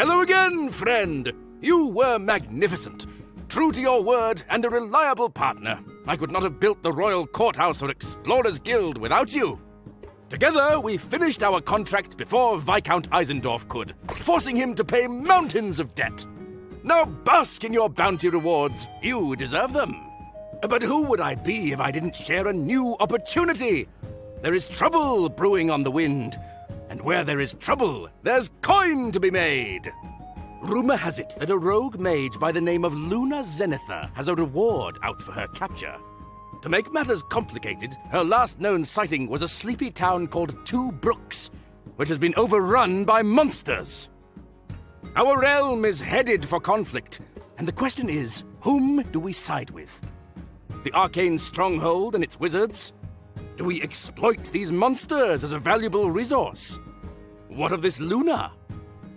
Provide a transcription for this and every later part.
Hello again, friend. You were magnificent. True to your word and a reliable partner. I could not have built the Royal Courthouse or Explorers Guild without you. Together, we finished our contract before Viscount Eisendorf could, forcing him to pay mountains of debt. Now bask in your bounty rewards. You deserve them. But who would I be if I didn't share a new opportunity? There is trouble brewing on the wind. And where there is trouble, there's coin to be made. Rumor has it that a rogue mage by the name of Luna Zenitha has a reward out for her capture. To make matters complicated, her last known sighting was a sleepy town called Two Brooks, which has been overrun by monsters. Our realm is headed for conflict, and the question is, whom do we side with? The arcane stronghold and its wizards? Do we exploit these monsters as a valuable resource? What of this Luna?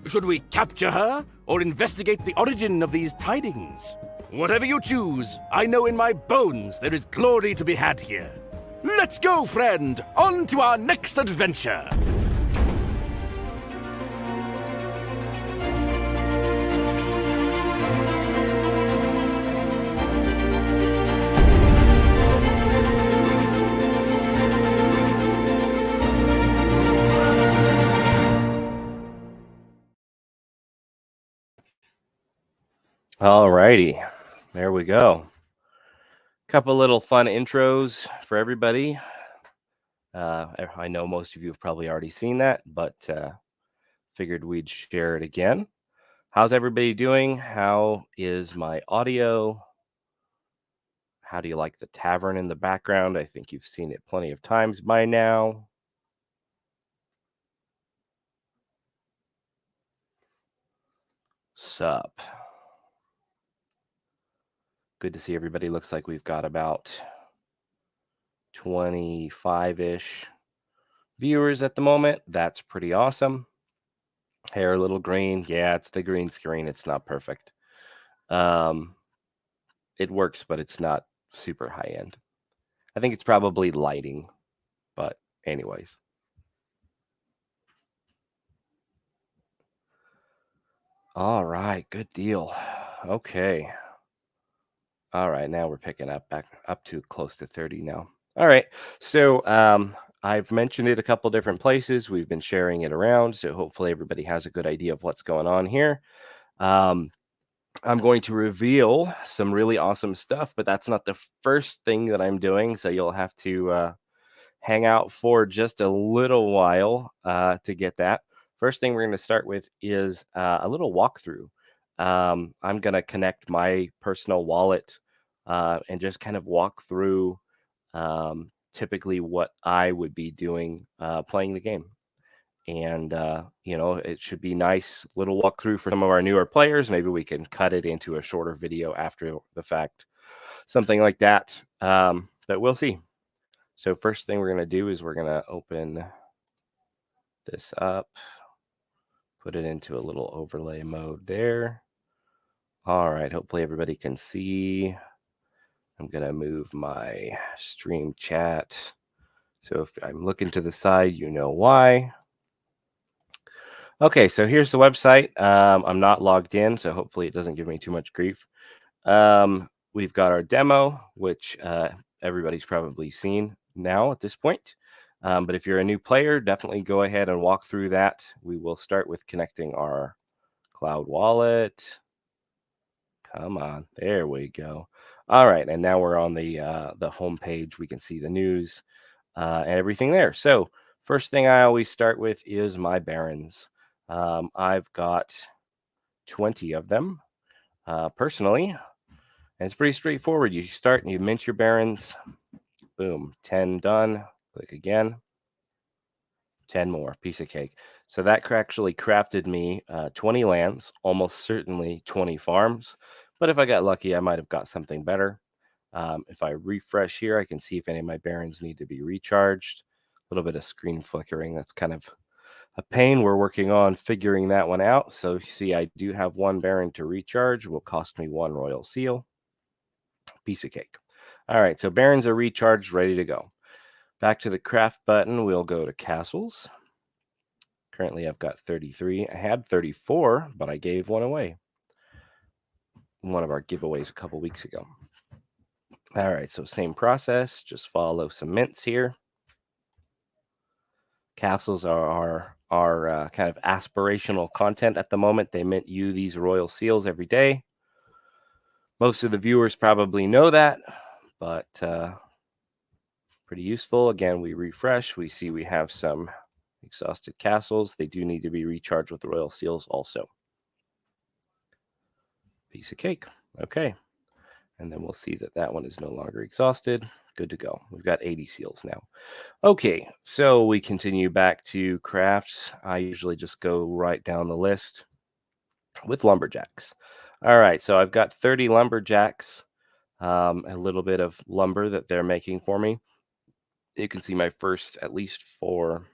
Should we capture her, or investigate the origin of these tidings? Whatever you choose, I know in my bones there is glory to be had here. Let's go, friend! On to our next adventure! Alrighty, there we go. Couple little fun intros for everybody. I know most of you have probably already seen that, but figured we'd share it again. How's everybody doing? How is my audio? How do you like the tavern in the background? I think you've seen it plenty of times by now. Sup? Good to see everybody. Looks like we've got about 25-ish viewers at the moment. That's pretty awesome. Hair a little green. Yeah, it's the green screen. It's not perfect. It works, but it's not super high end. I think it's probably lighting, but anyways. All right, good deal. Okay. All right, now we're picking up back up to close to 30 now. All right, so I've mentioned it a couple different places. We've been sharing it around, so hopefully everybody has a good idea of what's going on here. I'm going to reveal some really awesome stuff, but that's not the first thing that I'm doing, so you'll have to hang out for just a little while to get that. First thing we're going to start with is a little walkthrough. I'm going to connect my personal wallet and just kind of walk through typically what I would be doing playing the game. And, it should be nice little walkthrough for some of our newer players. Maybe we can cut it into a shorter video after the fact, something like that. But we'll see. So first thing we're going to do is we're going to open this up, put it into a little overlay mode there. All right, hopefully everybody can see. I'm going to move my stream chat. So if I'm looking to the side, you know why. Okay, so here's the website. I'm not logged in, so hopefully it doesn't give me too much grief. We've got our demo, which everybody's probably seen now at this point. But if you're a new player, definitely go ahead and walk through that. We will start with connecting our cloud wallet. Come on, there we go. All right, and now we're on the home page. We can see the news and everything there. So first thing I always start with is my barons. I've got 20 of them personally, and it's pretty straightforward. You start and you mint your barons. Boom, 10 done. Click again. 10 more, piece of cake. So that actually crafted me 20 lands, almost certainly 20 farms. But if I got lucky, I might have got something better. If I refresh here, I can see if any of my barons need to be recharged. A little bit of screen flickering. That's kind of a pain. We're working on figuring that one out. So you see, I do have one baron to recharge. Will cost me 1 royal seal. Piece of cake. All right, so barons are recharged, ready to go. Back to the craft button, we'll go to castles. Currently, I've got 33. I had 34, but I gave one away. One of our giveaways a couple weeks ago. All right, so same process. Just follow some mints here. Castles are our kind of aspirational content at the moment. They mint you these royal seals every day. Most of the viewers probably know that, but pretty useful. Again, we refresh. We see we have some exhausted castles. They do need to be recharged with royal seals also. Piece of cake. Okay. And then we'll see that that one is no longer exhausted. Good to go. We've got 80 seals now. Okay, so we continue back to crafts. I usually just go right down the list with lumberjacks. All right, so I've got 30 lumberjacks, a little bit of lumber that they're making for me. You can see my first at least 4,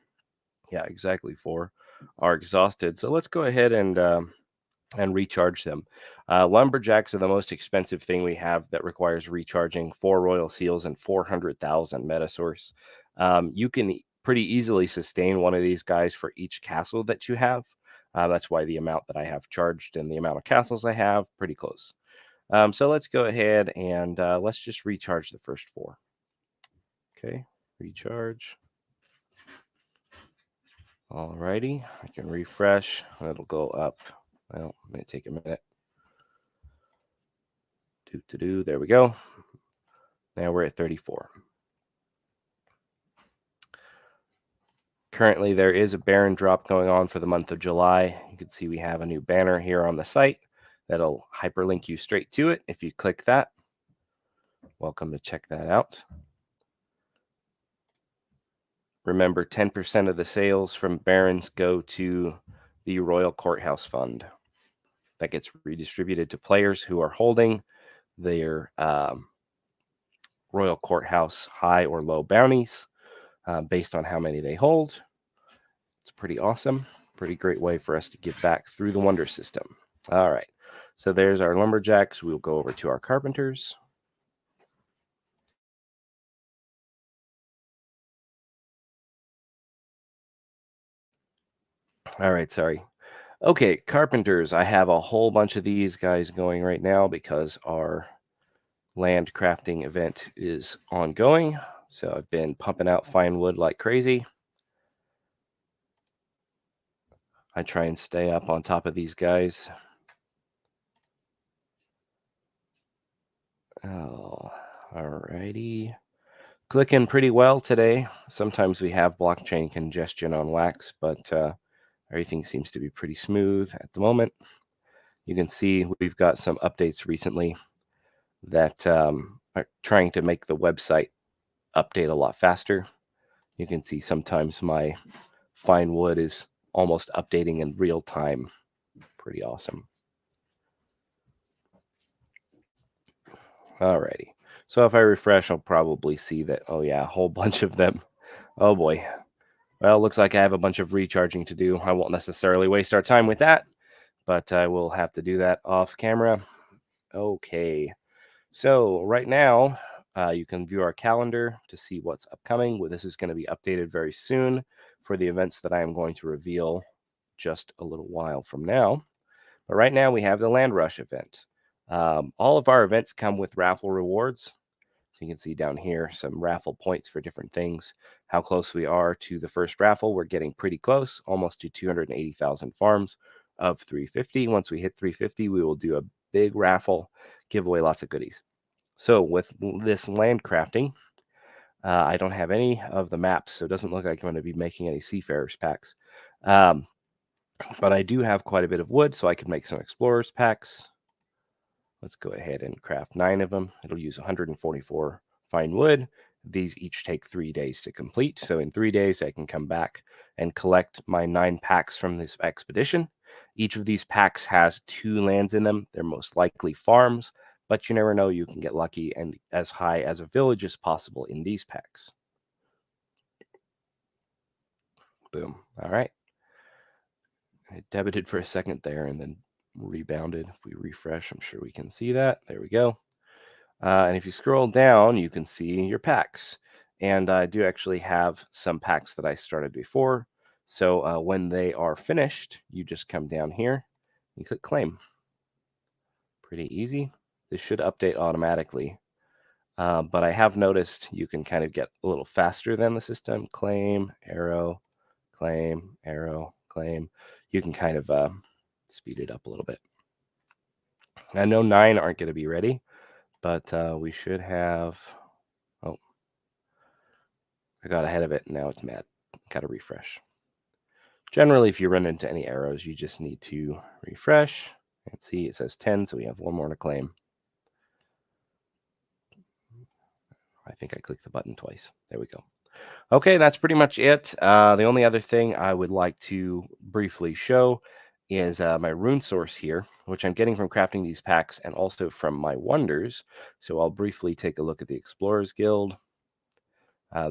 yeah, exactly 4 are exhausted. So let's go ahead and recharge them. Lumberjacks are the most expensive thing we have that requires recharging 4 royal seals and 400,000 metasource. You can pretty easily sustain one of these guys for each castle that you have. That's why the amount that I have charged and the amount of castles I have, pretty close. So let's go ahead and let's just recharge the first 4. Okay, recharge. Alrighty, I can refresh. It'll go up. Well, it may take a minute. There we go. Now we're at 34. Currently, there is a Baron drop going on for the month of July. You can see we have a new banner here on the site that'll hyperlink you straight to it if you click that. Welcome to check that out. Remember, 10% of the sales from Barons go to the Royal Courthouse Fund. That gets redistributed to players who are holding their Royal Courthouse high or low bounties based on how many they hold. It's pretty awesome. Pretty great way for us to give back through the Wonder System. All right. So there's our lumberjacks. We'll go over to our carpenters. All right, sorry. Okay, carpenters. I have a whole bunch of these guys going right now because our land crafting event is ongoing. So I've been pumping out fine wood like crazy. I try and stay up on top of these guys. Oh, alrighty. Clicking pretty well today. Sometimes we have blockchain congestion on Wax, but everything seems to be pretty smooth at the moment. You can see we've got some updates recently that are trying to make the website update a lot faster. You can see sometimes my fine wood is almost updating in real time. Pretty awesome. Alrighty. So if I refresh, I'll probably see that, oh yeah, a whole bunch of them. Oh boy. Well, looks like I have a bunch of recharging to do. I won't necessarily waste our time with that, but I will have to do that off camera. Okay. So right now, you can view our calendar to see what's upcoming. Well, this is going to be updated very soon for the events that I am going to reveal just a little while from now. But right now, we have the Land Rush event. All of our events come with raffle rewards. So you can see down here some raffle points for different things. How close we are to the first raffle. We're getting pretty close, almost to 280,000 farms of 350. Once we hit 350, we will do a big raffle, give away lots of goodies. So with this land crafting, I don't have any of the maps, so it doesn't look like I'm going to be making any Seafarers packs. But I do have quite a bit of wood, so I could make some Explorers packs. Let's go ahead and craft 9 of them. It'll use 144 fine wood. These each take 3 days to complete. So in 3 days, I can come back and collect my 9 packs from this expedition. Each of these packs has 2 lands in them. They're most likely farms, but you never know. You can get lucky and as high as a village as possible in these packs. Boom. All right. It debited for a second there and then rebounded. If we refresh, I'm sure we can see that. There we go. And if you scroll down, you can see your packs. And I do actually have some packs that I started before. So when they are finished, you just come down here and click claim. Pretty easy. This should update automatically. But I have noticed you can kind of get a little faster than the system. Claim, arrow, claim, arrow, claim. You can kind of speed it up a little bit. I know 9 aren't going to be ready, but we should have... Oh, I got ahead of it, and now it's mad. Got to refresh. Generally, if you run into any arrows, you just need to refresh. And see, it says 10, so we have 1 more to claim. I think I clicked the button twice. There we go. Okay, that's pretty much it. The only other thing I would like to briefly show is my rune source here, which I'm getting from crafting these packs and also from my wonders. So I'll briefly take a look at the Explorers Guild.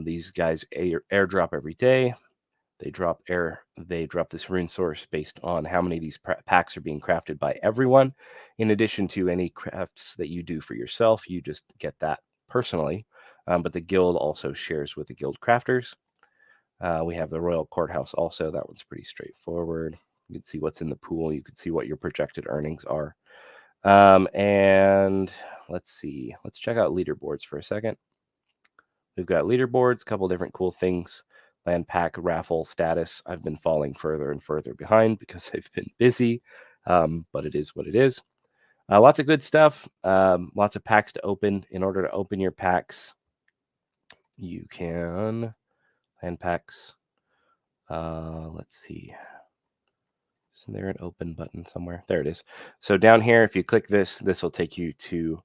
These guys airdrop every day. They drop this rune source based on how many of these packs are being crafted by everyone. In addition to any crafts that you do for yourself, you just get that personally. But the guild also shares with the guild crafters. We have the Royal Courthouse also. That one's pretty straightforward. You can see what's in the pool. You can see what your projected earnings are. And let's see. Let's check out leaderboards for a second. We've got leaderboards, a couple different cool things. Land pack raffle status. I've been falling further and further behind because I've been busy, but it is what it is. Lots of good stuff. Lots of packs to open. In order to open your packs, you can land packs. Let's see. Isn't there an open button somewhere? There it is. So down here, if you click this, this will take you to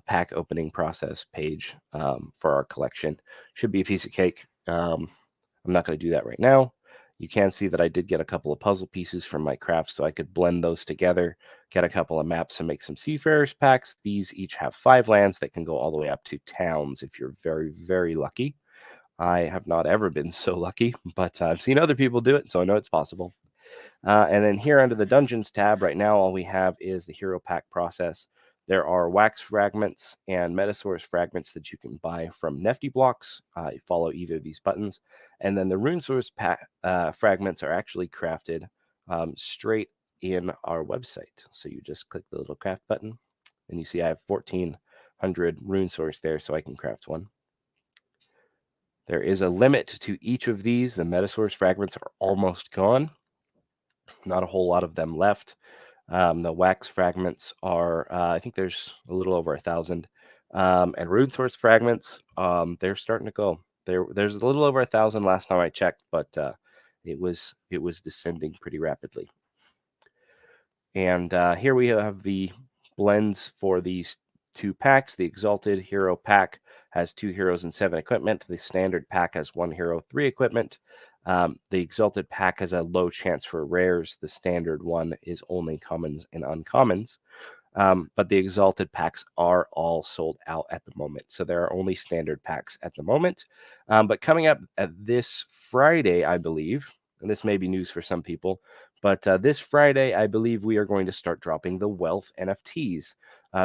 pack opening process page for our collection. Should be a piece of cake. I'm not going to do that right now. You can see that I did get a couple of puzzle pieces from my crafts, so I could blend those together, get a couple of maps and make some seafarers packs. These each have 5 lands that can go all the way up to towns if you're very, very lucky. I have not ever been so lucky, but I've seen other people do it, so I know it's possible. And then here under the Dungeons tab, right now all we have is the Hero Pack process. There are wax fragments and Metasaurus fragments that you can buy from Nefty Blocks. You follow either of these buttons. And then the Rune Source fragments are actually crafted straight in our website. So you just click the little craft button, and you see I have 1,400 Rune Source there, so I can craft one. There is a limit to each of these. The Metasaurus fragments are almost gone. Not a whole lot of them left. The wax fragments are, I think there's a little over 1,000. And Rune Source fragments, they're starting to go. There's a little over 1,000 last time I checked, but it was descending pretty rapidly. And here we have the blends for these 2 packs. The Exalted Hero Pack has 2 heroes and 7 equipment. The Standard Pack has 1 hero, 3 equipment. The Exalted Pack has a low chance for rares. The Standard one is only commons and uncommons. But the Exalted packs are all sold out at the moment. So there are only Standard packs at the moment. But coming up at this Friday, I believe, and this may be news for some people, but this Friday, I believe we are going to start dropping the Wealth NFTs.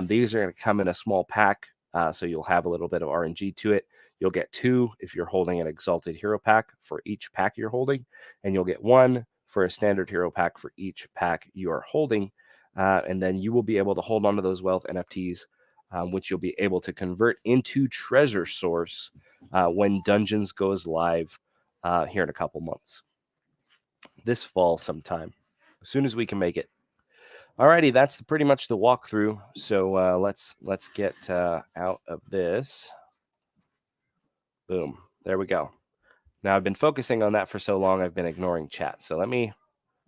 These are going to come in a small pack, so you'll have a little bit of RNG to it. You'll get 2 if you're holding an Exalted Hero Pack for each pack you're holding, and you'll get 1 for a Standard Hero Pack for each pack you are holding. And then you will be able to hold on to those Wealth NFTs, which you'll be able to convert into Treasure Source when Dungeons goes live here in a couple months. This fall sometime, as soon as we can make it. Alrighty, that's pretty much the walkthrough. So let's get out of this. Boom. There we go. Now, I've been focusing on that for so long, I've been ignoring chat. So let me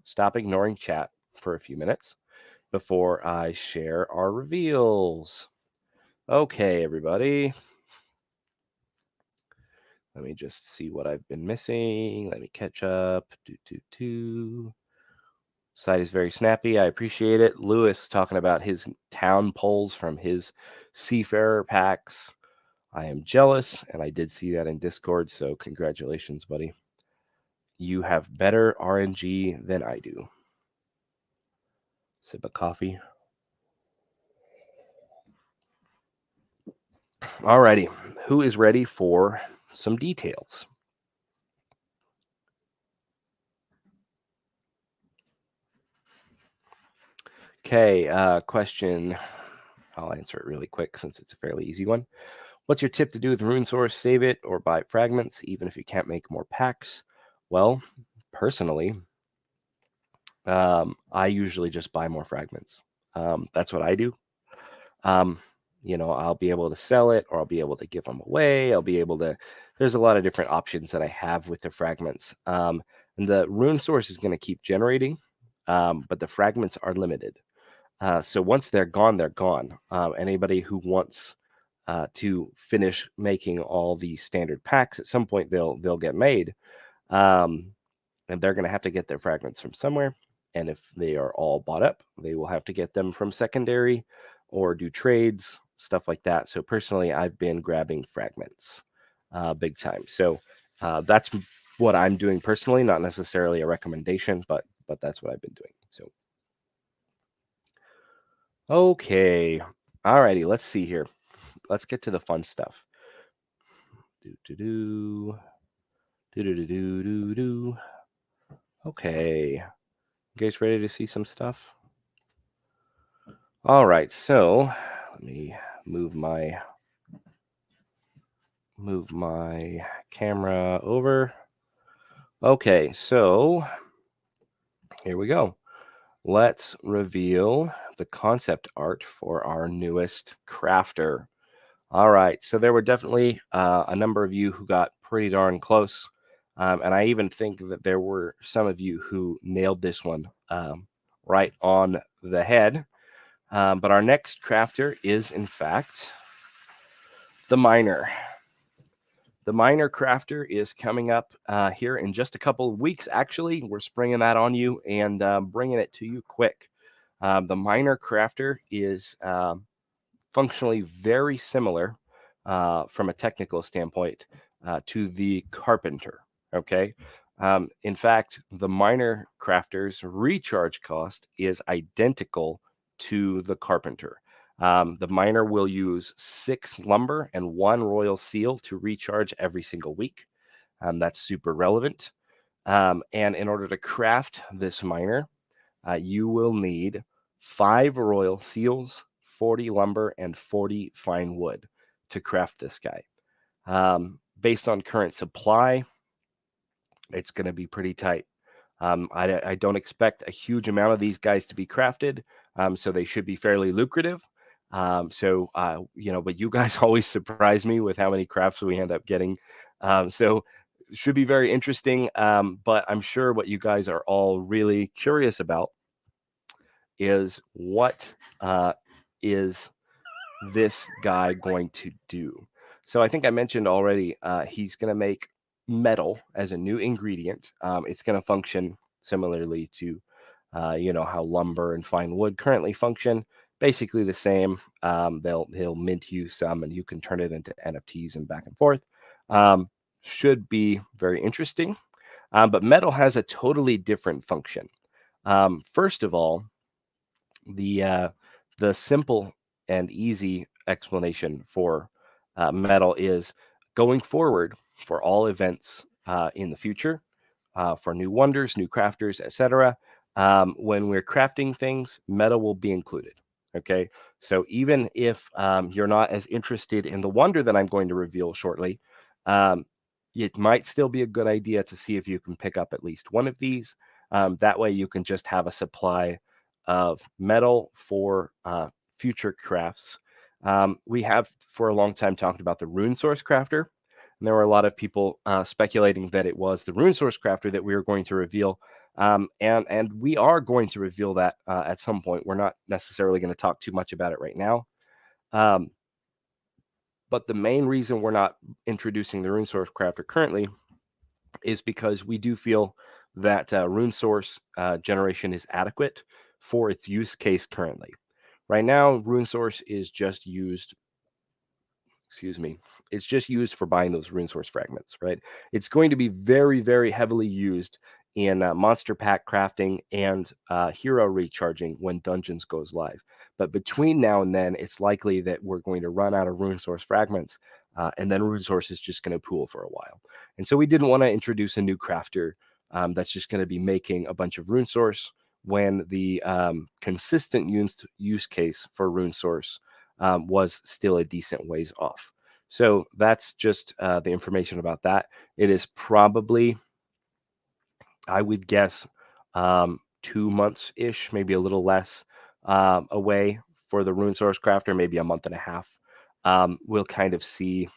stop ignoring chat for a few minutes before I share our reveals. Okay, everybody. Let me just see what I've been missing. Let me catch up. Site is very snappy. I appreciate it. Lewis talking about his town polls from his Seafarer packs. I am jealous, and I did see that in Discord, so congratulations, buddy. You have better RNG than I do. Sip of coffee. Alrighty, who is ready for some details? Okay, question. I'll answer it really quick since it's a fairly easy one. What's your tip to do with rune source? Save it or buy fragments, even if you can't make more packs? Well, personally, I usually just buy more fragments. That's what I do. Um, I'll be able to sell it, or I'll be able to give them away. I'll be able to. There's a lot of different options that I have with the fragments. And the rune source is going to keep generating, but the fragments are limited. So once they're gone, they're gone. Anybody who wants to finish making all the standard packs, at some point they'll get made, and they're going to have to get their fragments from somewhere. And if they are all bought up, they will have to get them from secondary or do trades, stuff like that. So personally, I've been grabbing fragments big time. So that's what I'm doing personally, not necessarily a recommendation, but that's what I've been doing. So okay, alrighty, let's see here. Let's get to the fun stuff. Okay, you guys ready to see some stuff? All right, so let me move my camera over. Okay, so here we go. Let's reveal the concept art for our newest crafter. All right, so there were definitely a number of you who got pretty darn close. And I even think that there were some of you who nailed this one right on the head. But our next crafter is, in fact, the miner. The miner crafter is coming up here in just a couple of weeks. Actually, we're springing that on you and bringing it to you quick. The miner crafter is functionally very similar from a technical standpoint to the carpenter. Okay. In fact, the miner crafter's recharge cost is identical to the carpenter. The miner will use 6 lumber and 1 royal seal to recharge every single week. That's super relevant. And in order to craft this miner, you will need 5 royal seals, 40 lumber, and 40 fine wood to craft this guy. Based on current supply, it's going to be pretty tight. I don't expect a huge amount of these guys to be crafted, so they should be fairly lucrative. But you guys always surprise me with how many crafts we end up getting. So it should be very interesting, but I'm sure what you guys are all really curious about is what is this guy going to do? So I think I mentioned already, he's going to make metal as a new ingredient. It's going to function similarly to, how lumber and fine wood currently function. Basically the same. He'll mint you some, and you can turn it into NFTs and back and forth. Should be very interesting. But metal has a totally different function. First of all, the simple and easy explanation for metal is going forward for all events in the future, for new wonders, new crafters, etc. When we're crafting things, metal will be included. Okay, so even if you're not as interested in the wonder that I'm going to reveal shortly, it might still be a good idea to see if you can pick up at least one of these. That way you can just have a supply of metal for future crafts. We have for a long time talked about the rune source crafter, and there were a lot of people speculating that it was the rune source crafter that we were going to reveal, and we are going to reveal that at some point. We're not necessarily going to talk too much about it right now, but the main reason we're not introducing the rune source crafter currently is because we do feel that rune source generation is adequate for its use case currently. Right now, rune source is just used, it's just used for buying those rune source fragments, right? It's going to be very, very heavily used in monster pack crafting and hero recharging when Dungeons goes live. But between now and then, it's likely that we're going to run out of rune source fragments, and then rune source is just going to pool for a while. And so we didn't want to introduce a new crafter that's just going to be making a bunch of rune source when the consistent use case for rune source was still a decent ways off. So that's just the information about that. It is probably, I would guess, 2 months-ish, maybe a little less away for the rune source crafter, maybe a month and a half. We'll kind of see.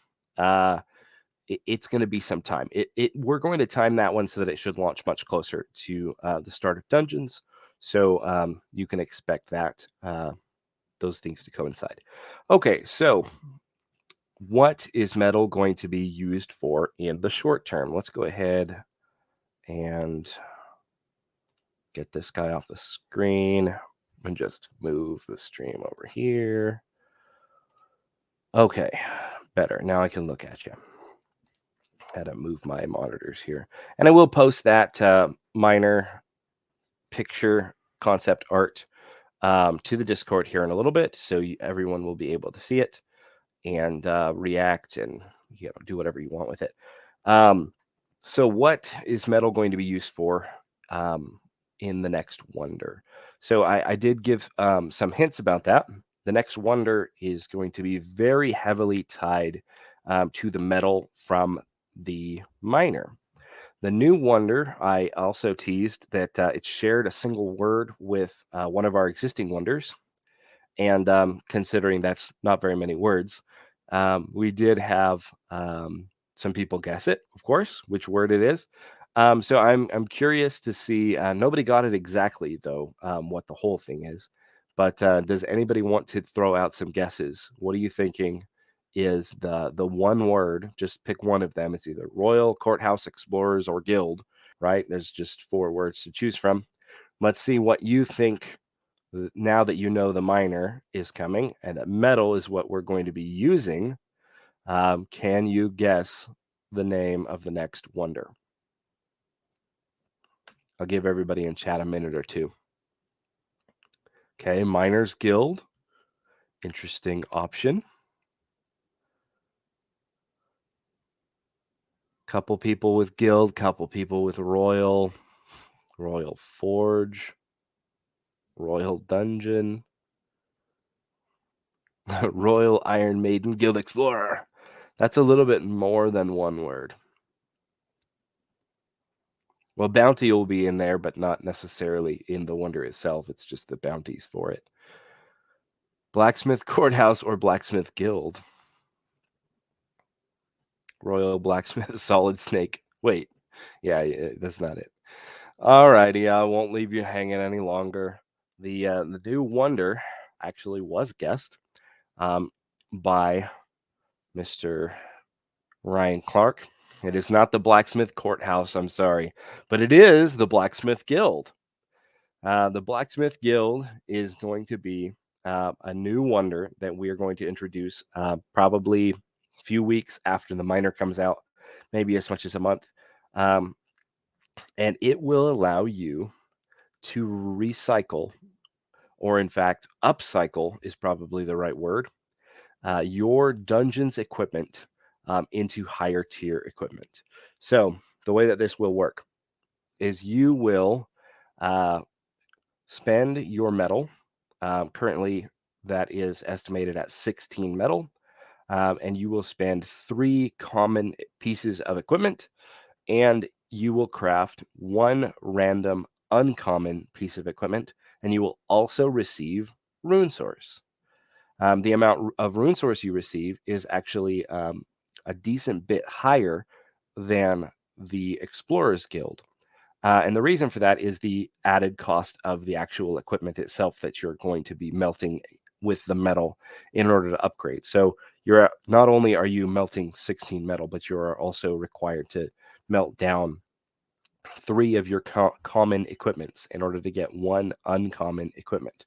It's going to be some time. We're going to time that one so that it should launch much closer to the start of dungeons. So you can expect that those things to coincide. Okay, so what is metal going to be used for in the short term? Let's go ahead and get this guy off the screen and just move the stream over here. Okay, better. Now I can look at you. Had to move my monitors here. And I will post that minor picture concept art to the Discord here in a little bit, so everyone will be able to see it and react and do whatever you want with it. So what is metal going to be used for in the next wonder? So I did give some hints about that. The next wonder is going to be very heavily tied to the metal from the miner. The new wonder, I also teased that it shared a single word with one of our existing wonders. And considering that's not very many words, we did have some people guess it, of course, which word it is. So I'm curious to see. Nobody got it exactly, though, what the whole thing is. But does anybody want to throw out some guesses? What are you thinking is the one word? Just pick one of them. It's either Royal, Courthouse, Explorers, or Guild, right? There's just 4 words to choose from. Let's see what you think now that you know the miner is coming and that metal is what we're going to be using. Can you guess the name of the next wonder? I'll give everybody in chat a minute or two. Okay, Miners Guild. Interesting option. Couple people with Guild, couple people with Royal, Royal Forge, Royal Dungeon, Royal Iron Maiden, Guild Explorer. That's a little bit more than one word. Well, bounty will be in there, but not necessarily in the wonder itself. It's just the bounties for it. Blacksmith Courthouse or Blacksmith Guild. Royal Blacksmith Solid Snake. Wait, yeah, that's not it. Alrighty, I won't leave you hanging any longer. The new wonder actually was guessed by Mr. Ryan Clark. It is not the Blacksmith Courthouse, I'm sorry, but it is the Blacksmith Guild. The Blacksmith Guild is going to be a new wonder that we are going to introduce probably a few weeks after the miner comes out, maybe as much as a month. And it will allow you to recycle, or in fact, upcycle is probably the right word, your dungeon's equipment into higher tier equipment. So the way that this will work is you will spend your metal. Currently, that is estimated at 16 metal. And you will spend 3 common pieces of equipment, and you will craft 1 random uncommon piece of equipment, and you will also receive rune source. The amount of rune source you receive is actually a decent bit higher than the Explorers Guild. And the reason for that is the added cost of the actual equipment itself that you're going to be melting with the metal in order to upgrade. So you're not only are you melting 16 metal, but you are also required to melt down 3 of your common equipments in order to get 1 uncommon equipment.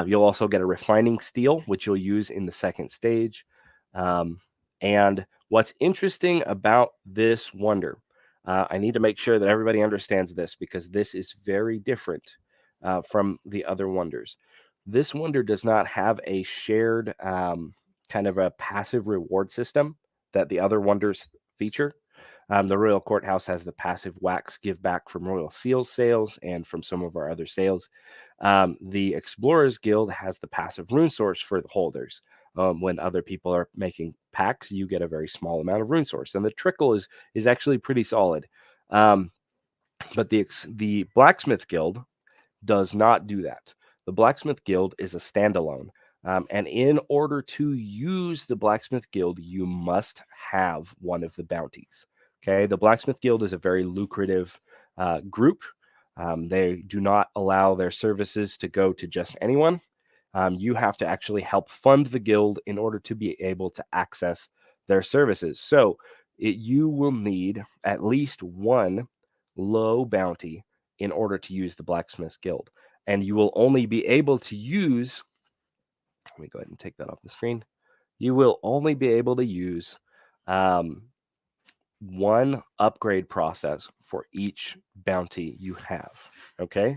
You'll also get a refining steel, which you'll use in the second stage. And what's interesting about this wonder, I need to make sure that everybody understands this because this is very different from the other wonders. This wonder does not have a shared kind of a passive reward system that the other wonders feature. The Royal Courthouse has the passive wax give back from Royal Seals sales and from some of our other sales. The Explorers Guild has the passive rune source for the holders. When other people are making packs, you get a very small amount of rune source, and the trickle is actually pretty solid. But the Blacksmith Guild does not do that. The Blacksmith Guild is a standalone. And in order to use the Blacksmith Guild, you must have one of the bounties. Okay, the Blacksmith Guild is a very lucrative group. They do not allow their services to go to just anyone. You have to actually help fund the guild in order to be able to access their services. So you will need at least one low bounty in order to use the Blacksmith Guild. And you will only be able to use, let me go ahead and take that off the screen. You will only be able to use one upgrade process for each bounty you have. Okay.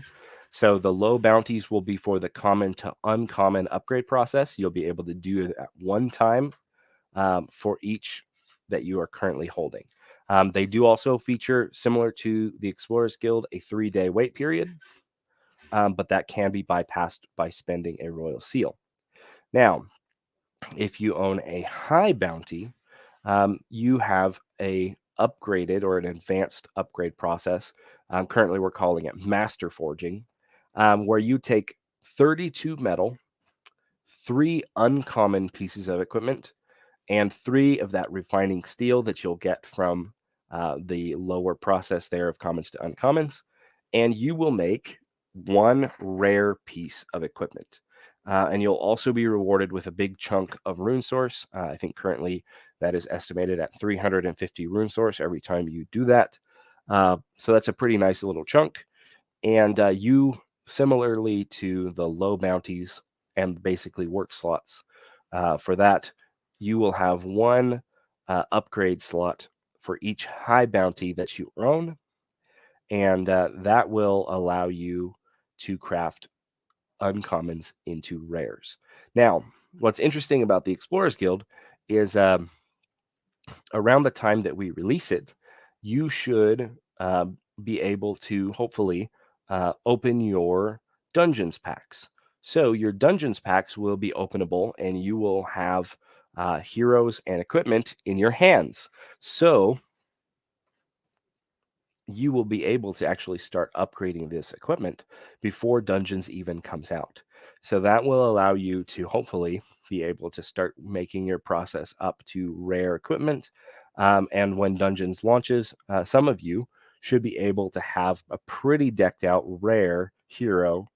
So the low bounties will be for the common to uncommon upgrade process. You'll be able to do it at one time for each that you are currently holding. They do also feature, similar to the Explorers Guild, a 3-day wait period, but that can be bypassed by spending a royal seal. Now, if you own a high bounty, you have a upgraded or an advanced upgrade process. Currently, we're calling it Master Forging, where you take 32 metal, 3 uncommon pieces of equipment, and 3 of that refining steel that you'll get from the lower process there of commons to uncommons, and you will make 1 rare piece of equipment. And you'll also be rewarded with a big chunk of rune source. I think currently that is estimated at 350 rune source every time you do that. So that's a pretty nice little chunk. And you, similarly to the low bounties and basically work slots, for that, you will have 1 upgrade slot for each high bounty that you own. And that will allow you to craft uncommons into rares. Now, what's interesting about the Explorers Guild is around the time that we release it, you should be able to hopefully open your dungeons packs. So your dungeons packs will be openable, and you will have heroes and equipment in your hands. So you will be able to actually start upgrading this equipment before Dungeons even comes out. So that will allow you to hopefully be able to start making your process up to rare equipment. And when Dungeons launches, some of you should be able to have a pretty decked out rare hero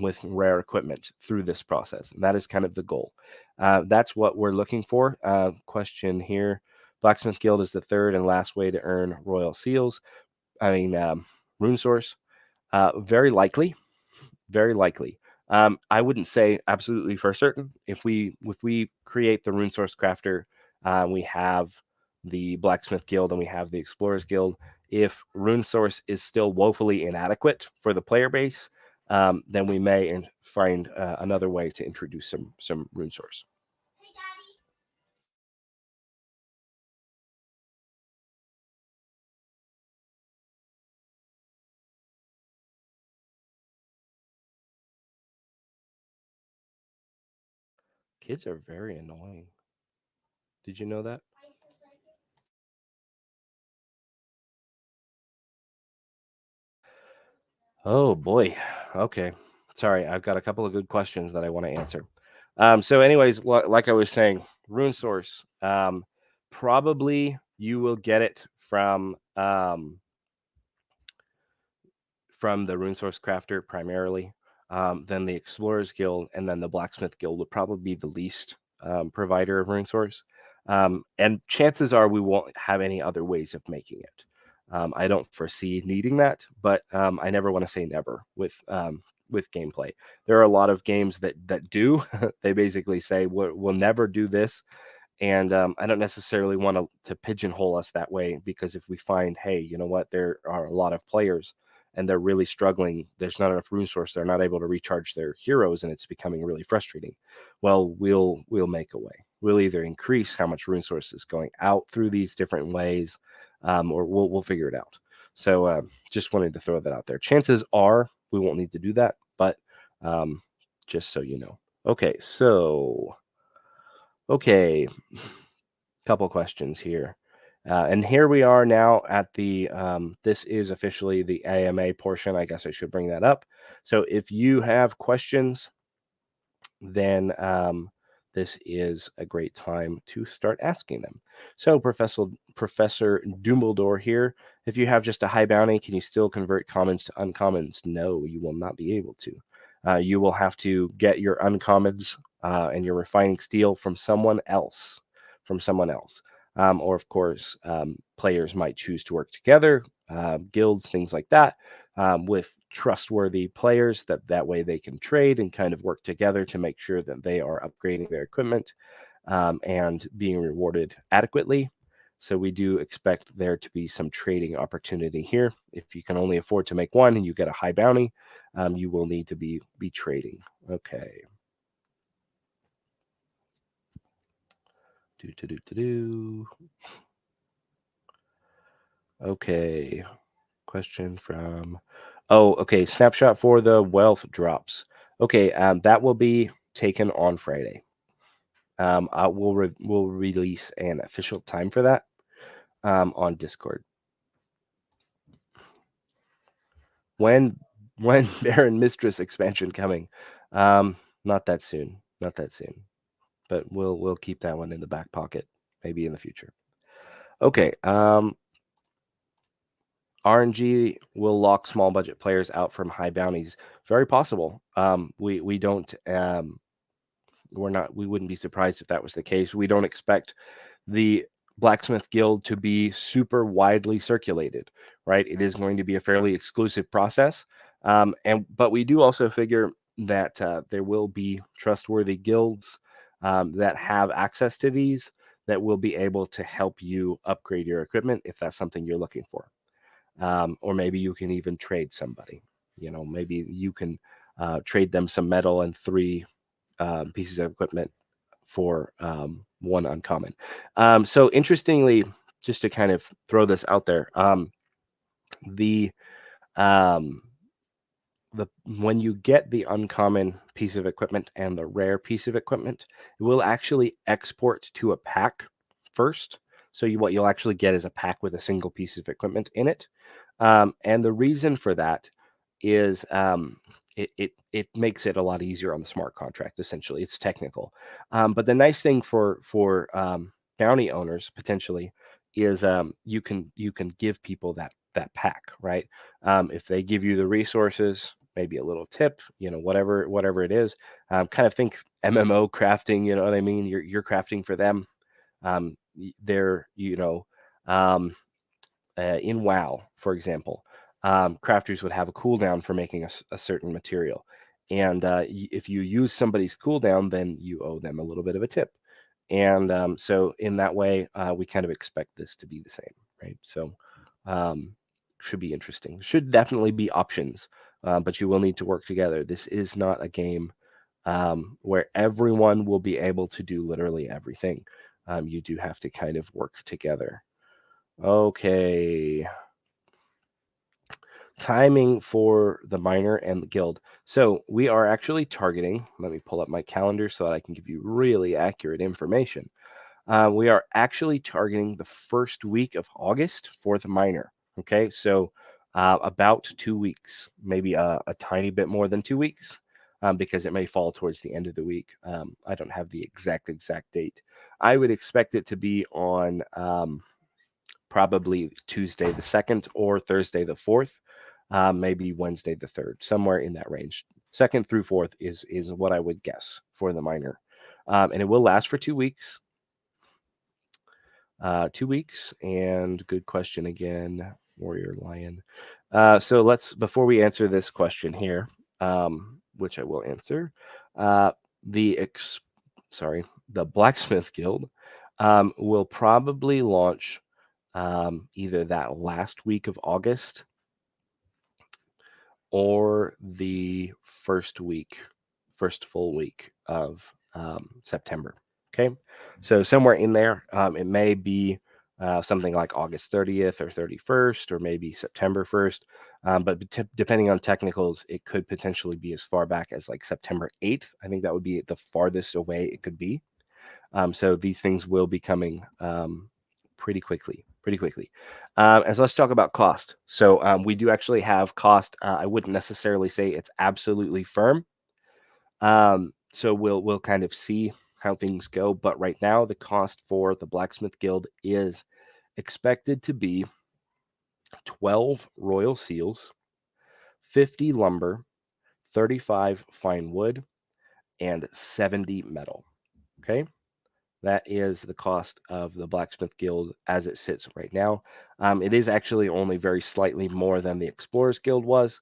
with rare equipment through this process. And that is kind of the goal. That's what we're looking for. Question here. Blacksmith Guild is the third and last way to earn royal seals. Rune source. Very likely. Very likely. I wouldn't say absolutely for certain. If we create the rune source crafter, we have the Blacksmith Guild and we have the Explorers Guild. If rune source is still woefully inadequate for the player base, then we may find another way to introduce some rune source. Kids are very annoying. Did you know that? Oh boy. Okay. Sorry, I've got a couple of good questions that I want to answer. So, anyways, like I was saying, rune source. Probably you will get it from the rune source crafter primarily. Then the Explorers Guild, and then the Blacksmith Guild would probably be the least provider of rune source. And chances are we won't have any other ways of making it. I don't foresee needing that, but I never want to say never with gameplay. There are a lot of games that do. They basically say we'll never do this, and I don't necessarily want to pigeonhole us that way, because if we find, hey, you know what, there are a lot of players and they're really struggling, there's not enough rune source, they're not able to recharge their heroes, and it's becoming really frustrating. Well, we'll make a way. we'll either increase how much rune source is going out through these different ways, or we'll figure it out. So just wanted to throw that out there. Chances are we won't need to do that, but just so you know. Okay, so couple questions here. And here we are now at the, this is officially the AMA portion. I guess I should bring that up. So if you have questions, then this is a great time to start asking them. So Professor Dumbledore here, if you have just a high bounty, can you still convert commons to uncommons? No, you will not be able to. You will have to get your uncommons and your refining steel from someone else. Or of course, players might choose to work together, guilds, things like that, with trustworthy players, that way they can trade and kind of work together to make sure that they are upgrading their equipment and being rewarded adequately. So we do expect there to be some trading opportunity here. If you can only afford to make one and you get a high bounty, you will need to be trading. Okay. Okay. Question from, okay, snapshot for the wealth drops. Okay, that will be taken on Friday. We'll release an official time for that on Discord. When Baron Mistress expansion coming? Not that soon. But we'll keep that one in the back pocket, maybe in the future. Okay. RNG will lock small budget players out from high bounties. Very possible. We don't. We wouldn't be surprised if that was the case. We don't expect the Blacksmith Guild to be super widely circulated, right? It is going to be a fairly exclusive process. But we do also figure that there will be trustworthy guilds that have access to these that will be able to help you upgrade your equipment if that's something you're looking for. Or maybe you can even trade somebody. Maybe you can trade them some metal and 3 pieces of equipment for 1 uncommon. So interestingly, just to kind of throw this out there, when you get the uncommon piece of equipment and the rare piece of equipment, it will actually export to a pack first. So what you'll actually get is a pack with a single piece of equipment in it. And the reason for that is it makes it a lot easier on the smart contract. Essentially, it's technical. But the nice thing for bounty owners potentially is you can give people that pack, right? If they give you the resources, maybe a little tip, whatever it is. Kind of think MMO crafting. You know what I mean? You're crafting for them. They're in WoW, for example, crafters would have a cooldown for making a certain material. And if you use somebody's cooldown, then you owe them a little bit of a tip. And so in that way, we kind of expect this to be the same, right? So should be interesting. Should definitely be options, but you will need to work together. This is not a game where everyone will be able to do literally everything. You do have to kind of work together. Okay. Timing for the miner and the guild. So we are actually targeting, let me pull up my calendar so that I can give you really accurate information. We are actually targeting the first week of August for the miner. Okay, so about 2 weeks, maybe a tiny bit more than 2 weeks, because it may fall towards the end of the week. I don't have the exact date. I would expect it to be on probably Tuesday the 2nd or Thursday the 4th, maybe Wednesday the 3rd, somewhere in that range. 2nd through 4th is what I would guess for the miner. And it will last for 2 weeks. 2 weeks, and good question again, Warrior Lion. So before we answer this question here, which I will answer, the Blacksmith Guild will probably launch either that last week of August or the first full week of September. Okay, so somewhere in there, it may be something like August 30th or 31st, or maybe September 1st. But depending on technicals, it could potentially be as far back as like September 8th. I think that would be the farthest away it could be. So these things will be coming pretty quickly. As let's talk about cost. So we do actually have cost. I wouldn't necessarily say it's absolutely firm. So we'll kind of see how things go. But right now, the cost for the Blacksmith Guild is expected to be 12 royal seals, 50 lumber, 35 fine wood, and 70 metal. Okay. That is the cost of the Blacksmith Guild as it sits right now. It is actually only very slightly more than the Explorers Guild was.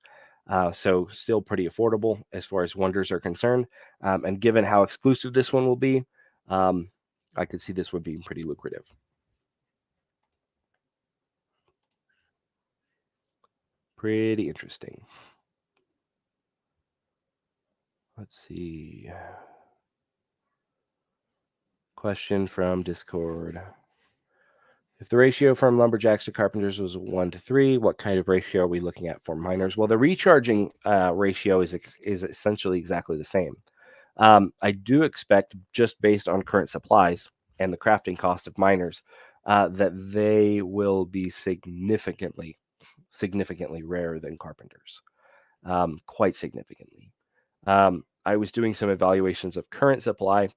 So still pretty affordable as far as wonders are concerned. And given how exclusive this one will be, I could see this one being pretty lucrative. Pretty interesting. Let's see. Question from Discord. If the ratio from lumberjacks to carpenters was 1 to 3, what kind of ratio are we looking at for miners? Well, the recharging ratio is essentially exactly the same. I do expect, just based on current supplies and the crafting cost of miners, that they will be significantly rarer than carpenters, quite significantly. I was doing some evaluations of current supply,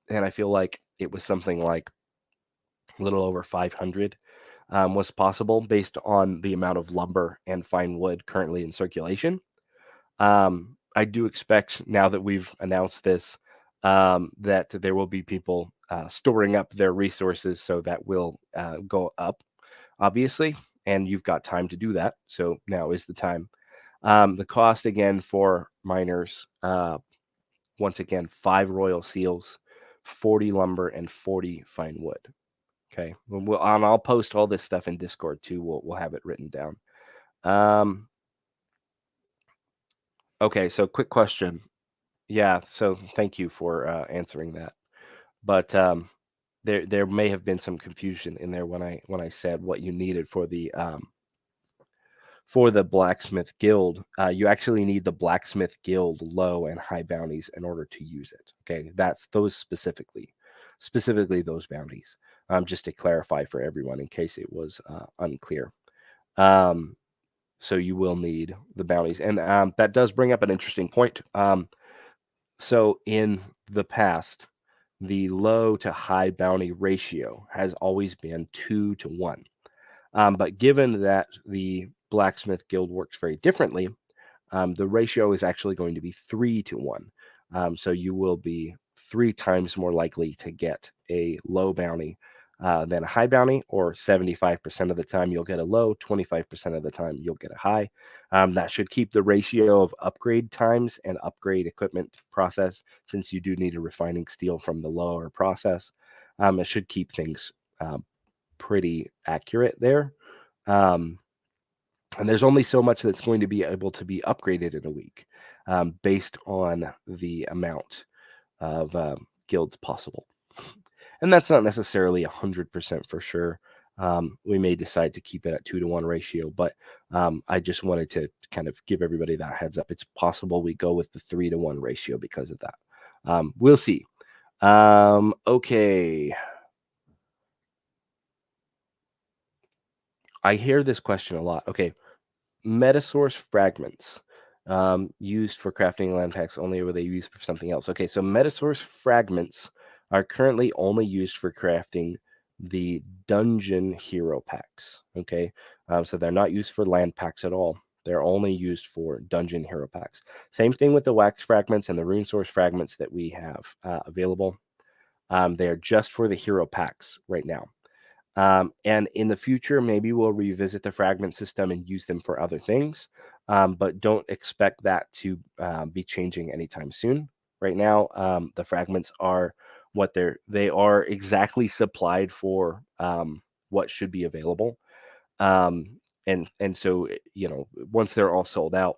and I feel like it was something like a little over 500 was possible based on the amount of lumber and fine wood currently in circulation. I do expect, now that we've announced this, that there will be people storing up their resources, so that will go up, obviously, and you've got time to do that. So now is the time. The cost again for miners, once again, 5 royal seals, 40 lumber, and 40 fine wood. Okay, and I'll post all this stuff in Discord too. We'll have it written down. Okay, so quick question. Yeah, so thank you for answering that. But there may have been some confusion in there when I said what you needed for the Blacksmith Guild. You actually need the Blacksmith Guild low and high bounties in order to use it. Okay, that's those specifically those bounties. Just to clarify for everyone in case it was unclear. So you will need the bounties, and that does bring up an interesting point. So in the past, the low to high bounty ratio has always been 2 to 1. But given that the Blacksmith Guild works very differently, the ratio is actually going to be 3 to 1. So you will be 3 times more likely to get a low bounty than a high bounty, or 75% of the time you'll get a low, 25% of the time you'll get a high. That should keep the ratio of upgrade times and upgrade equipment process, since you do need a refining steel from the lower process. It should keep things pretty accurate there. And there's only so much that's going to be able to be upgraded in a week, based on the amount of guilds possible. And that's not necessarily 100% for sure. We may decide to keep it at 2 to 1 ratio, but I just wanted to kind of give everybody that heads up. It's possible we go with the 3 to 1 ratio because of that. We'll see. Okay. I hear this question a lot. Okay. Metasource fragments, used for crafting land packs only, or were they used for something else? Okay, so Metasource fragments are currently only used for crafting the dungeon hero packs. Okay, so they're not used for land packs at all. They're only used for dungeon hero packs. Same thing with the wax fragments and the rune source fragments that we have available. They are just for the hero packs right now. And in the future, maybe we'll revisit the fragment system and use them for other things, but don't expect that to be changing anytime soon. Right now, the fragments are what they are exactly supplied for what should be available. And so, once they're all sold out,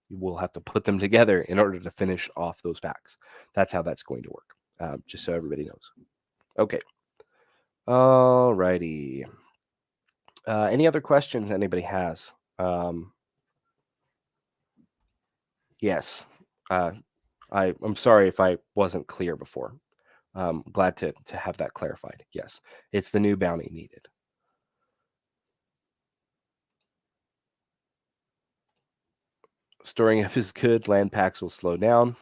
we'll have to put them together in order to finish off those packs. That's how that's going to work. just so everybody knows. Okay. All righty. Any other questions anybody has? Yes. I'm sorry if I wasn't clear before. Glad to have that clarified. Yes, it's the new bounty needed. Storing of his good land packs will slow down,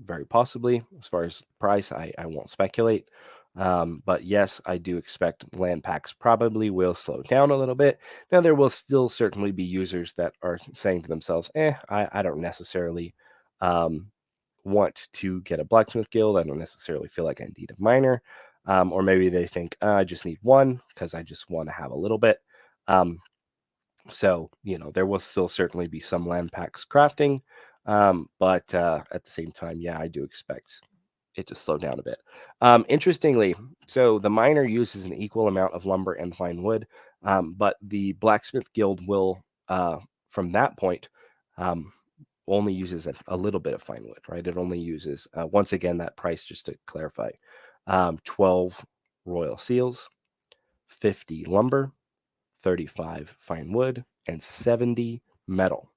very possibly. As far as price, I won't speculate. But yes, I do expect land packs probably will slow down a little bit. Now, there will still certainly be users that are saying to themselves, I don't necessarily want to get a Blacksmith Guild. I don't necessarily feel like I need a miner. Or maybe they think, I just need one because I just want to have a little bit. So, there will still certainly be some land packs crafting. But at the same time, yeah, I do expect it to slow down a bit. Interestingly, so the miner uses an equal amount of lumber and fine wood, but the Blacksmith Guild will, from that point, only uses a little bit of fine wood, right? It only uses, once again, that price, just to clarify, 12 royal seals, 50 lumber, 35 fine wood, and 70 metal.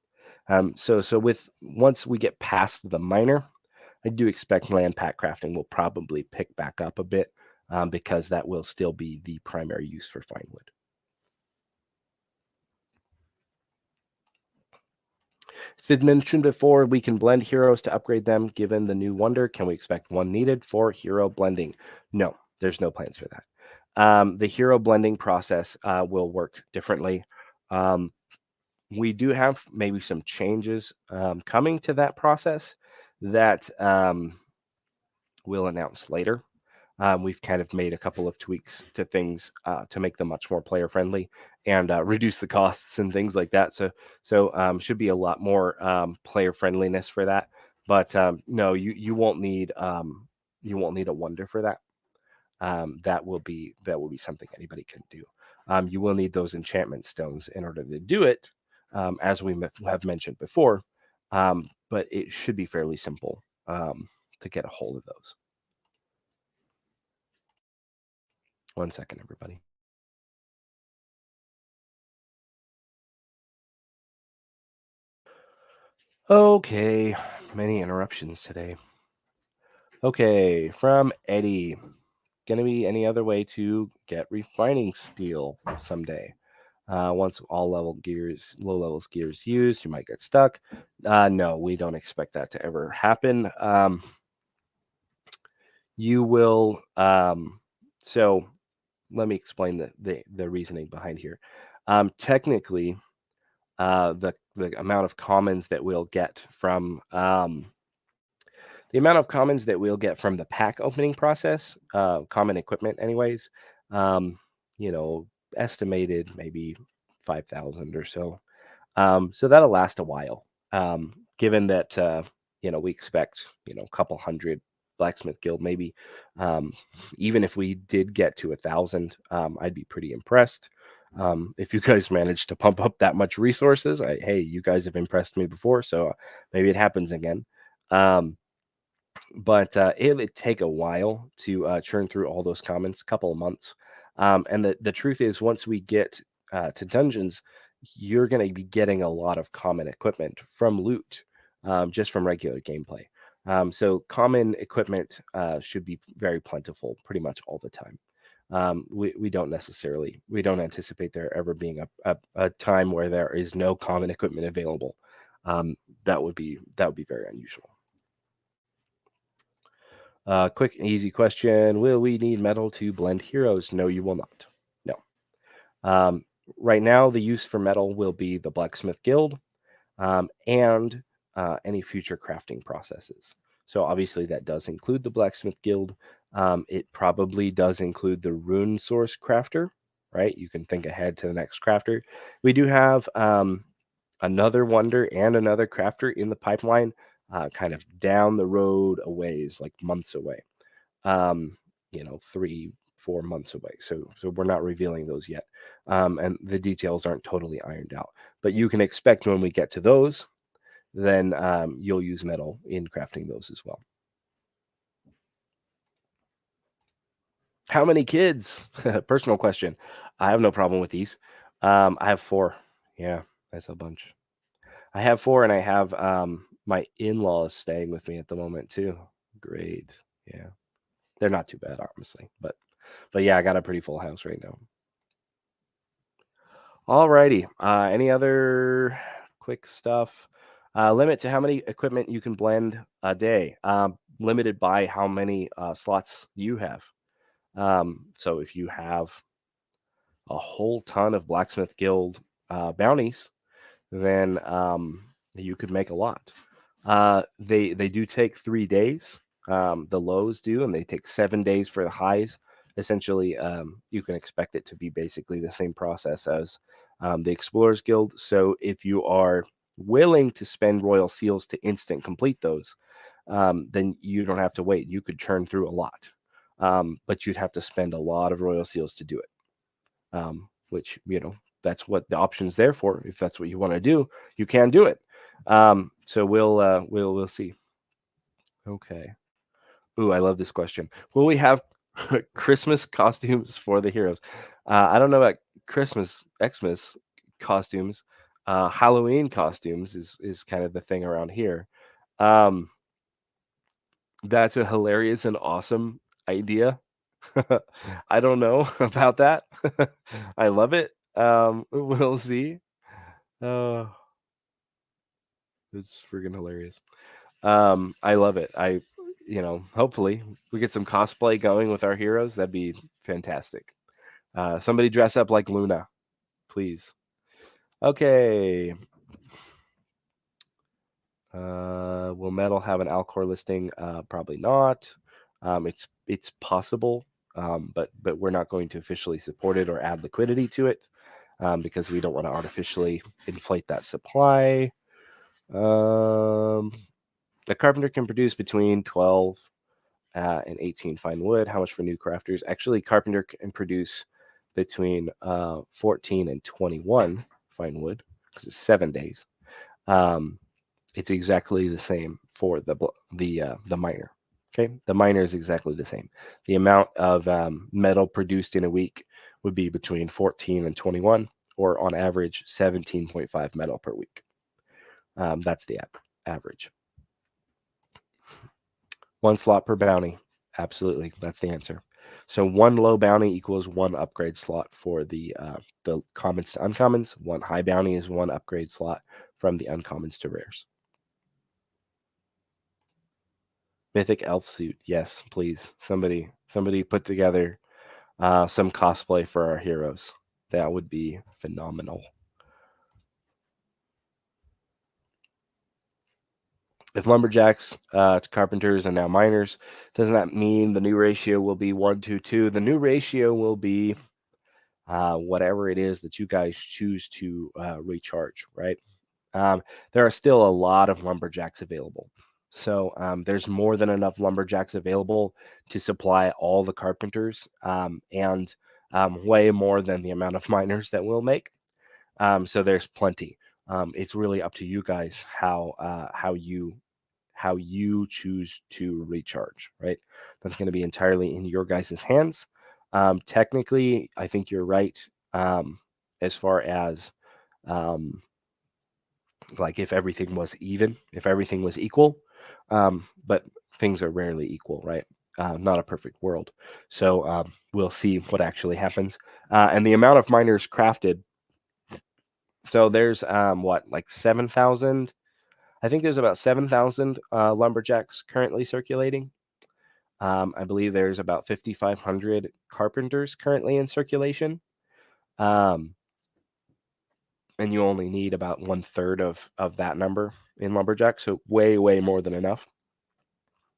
So with once we get past the miner, I do expect land pack crafting will probably pick back up a bit, because that will still be the primary use for fine wood. It's been mentioned before, we can blend heroes to upgrade them. Given the new wonder, can we expect one needed for hero blending? No, there's no plans for that. The hero blending process will work differently. We do have maybe some changes coming to that process that we'll announce later. We've kind of made a couple of tweaks to things to make them much more player friendly and reduce the costs and things like that. So should be a lot more player friendliness for that. But no, you won't need a wonder for that. That will be something anybody can do. You will need those enchantment stones in order to do it, as we have mentioned before. But it should be fairly simple to get a hold of those. 1 second, everybody. Okay, many interruptions today. Okay, from Eddie. Gonna be any other way to get refining steel someday? Once all low levels gears used, you might get stuck. No, we don't expect that to ever happen. You will. So let me explain the reasoning behind here. Technically, the amount of commons that we'll get from the pack opening process, common equipment, anyways. Um, Estimated maybe 5,000 or so. So that'll last a while. Given that we expect a couple hundred Blacksmith Guild, maybe even if we did get to 1,000, I'd be pretty impressed. If you guys manage to pump up that much resources, hey, you guys have impressed me before, so maybe it happens again. But it'll take a while to churn through all those commons, a couple of months. And the truth is, once we get to dungeons, you're going to be getting a lot of common equipment from loot, just from regular gameplay. So common equipment should be very plentiful pretty much all the time. We don't anticipate there ever being a time where there is no common equipment available. That would be very unusual. Quick and easy question. Will we need metal to blend heroes? No, you will not. No. Right now, the use for metal will be the Blacksmith Guild and any future crafting processes. So obviously that does include the Blacksmith Guild. It probably does include the rune source crafter, right? You can think ahead to the next crafter. We do have another wonder and another crafter in the pipeline, kind of down the road a ways, like months away. 3-4 months away. So we're not revealing those yet. And the details aren't totally ironed out. But you can expect when we get to those, then you'll use metal in crafting those as well. How many kids? Personal question. I have no problem with these. I have 4. Yeah, that's a bunch. I have 4, and I have my in-laws staying with me at the moment too. Great. Yeah, they're not too bad, honestly. But yeah, I got a pretty full house right now. Alrighty. Any other quick stuff? Limit to how many equipment you can blend a day. Limited by how many slots you have. So if you have a whole ton of Blacksmith Guild bounties, then you could make a lot. They do take 3 days. The lows do, and they take 7 days for the highs. Essentially, you can expect it to be basically the same process as the Explorers Guild. So if you are willing to spend Royal Seals to instant complete those, then you don't have to wait. You could churn through a lot, but you'd have to spend a lot of Royal Seals to do it. Which that's what the option's there for. If that's what you want to do, you can do it. So we'll see. Okay. Ooh, I love this question. Will we have Christmas costumes for the heroes? I don't know about Christmas, Xmas costumes. Halloween costumes is kind of the thing around here. That's a hilarious and awesome idea. I don't know about that. I love it. We'll see. Oh, it's freaking hilarious. I love it. Hopefully we get some cosplay going with our heroes. That'd be fantastic. Somebody dress up like Luna, please. Okay. Will metal have an Alcor listing? Probably not. It's possible, but we're not going to officially support it or add liquidity to it, because we don't want to artificially inflate that supply. The carpenter can produce between 12 and 18 fine wood. How much for new crafters? Actually, carpenter can produce between 14 and 21 fine wood, because it's 7 days. It's exactly the same for the miner. Okay, the miner is exactly the same. The amount of metal produced in a week would be between 14 and 21, or on average 17.5 metal per week. That's the average. 1 slot per bounty. Absolutely, that's the answer. So 1 low bounty equals 1 upgrade slot for the commons to uncommons. 1 high bounty is 1 upgrade slot from the uncommons to rares. Mythic elf suit. Yes, please. Somebody put together some cosplay for our heroes. That would be phenomenal. If lumberjacks to carpenters and now miners, doesn't that mean the new ratio will be 1-2? The new ratio will be whatever it is that you guys choose to recharge, right? There are still a lot of lumberjacks available. So there's more than enough lumberjacks available to supply all the carpenters, and way more than the amount of miners that we'll make. So there's plenty. It's really up to you guys how you choose to recharge, right? That's going to be entirely in your guys' hands. Technically, I think you're right, as far as like if everything was even, if everything was equal, but things are rarely equal, right? Not a perfect world. So we'll see what actually happens. And the amount of miners crafted. So there's like 7,000. I think there's about 7,000 lumberjacks currently circulating. I believe there's about 5,500 carpenters currently in circulation. And you only need about 1/3 of that number in lumberjack, so way more than enough.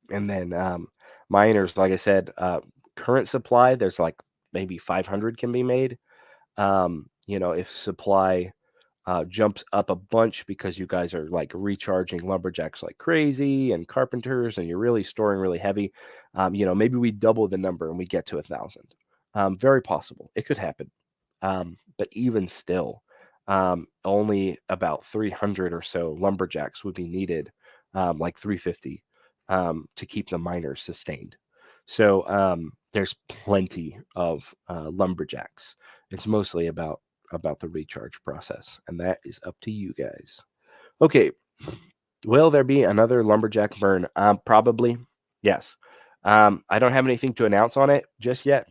And then miners, like I said, current supply, there's like maybe 500 can be made. If supply jumps up a bunch because you guys are like recharging lumberjacks like crazy and carpenters, and you're really storing really heavy, maybe we double the number and we get to 1,000. Very possible. It could happen. But even still, only about 300 or so lumberjacks would be needed, like 350, to keep the miners sustained. So there's plenty of lumberjacks. It's mostly about the recharge process, and that is up to you guys. Okay, will there be another lumberjack burn? Probably, yes. I don't have anything to announce on it just yet.